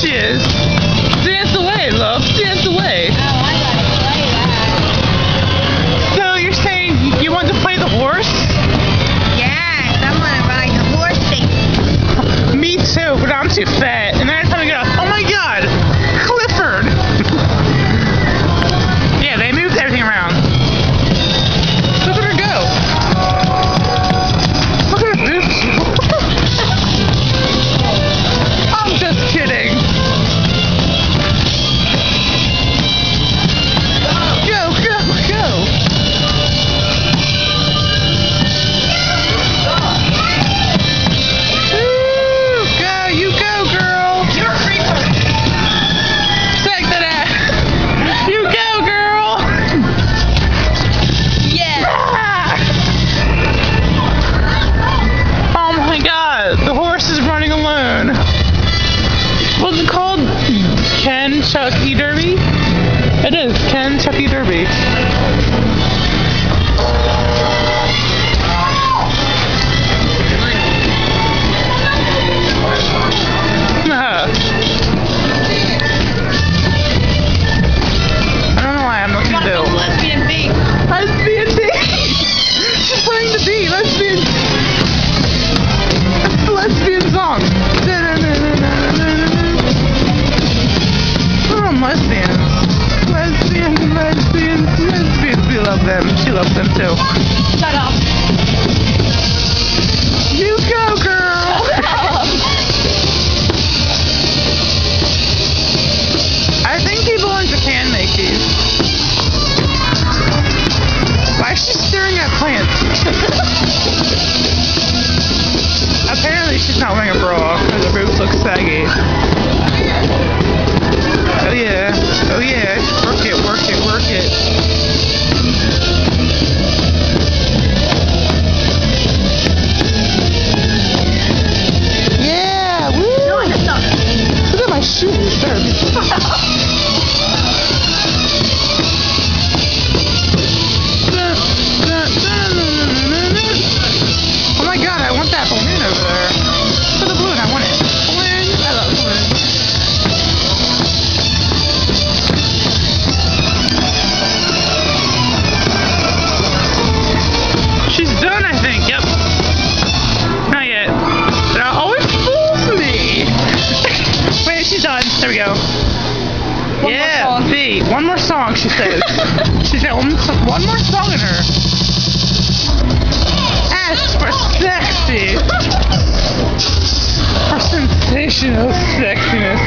she is. Dance away, love. Dance away. Oh, I gotta play that. So you're saying you want to play the horse? Yes, I wanna ride the horse thing. Me too, but I'm too fat. And then every time I go, oh my god, Clifford. Yeah, they moved everything around. Look at her go. Look at her boobs. I'm just kidding. Go, go, go. Woo, go, you go, girl. You're a creeper. Take that ass. You go, girl. Yes. Oh my god, the horse is running alone. What's it called? Kentucky Derby? It is Kentucky Derby. I don't know why I'm looking Got Bill. the lesbian beat. Lesbian beat. She's playing the beat. Lesbian. That's the lesbian song. Oh, lesbians. Lesbians. We love them. She loves them too. Shut up. You go, girl. I think people in Japan make these. Why is she staring at plants? Apparently she's not wearing a bra because her boobs look saggy. Oh yeah. Oh yeah. Work it, work it, work it. Yeah, woo! No, it's not. Look at my shoes. They're oh my god, I want that balloon over there. For the balloon, I want it. Balloon, I love balloons. She's done, I think. Yep. Not yet. That always fools me. Wait, she's done. There we go. One yeah, more song. B. One more song, she says. She's got one more song in her. S for sexy. For sensational sexiness.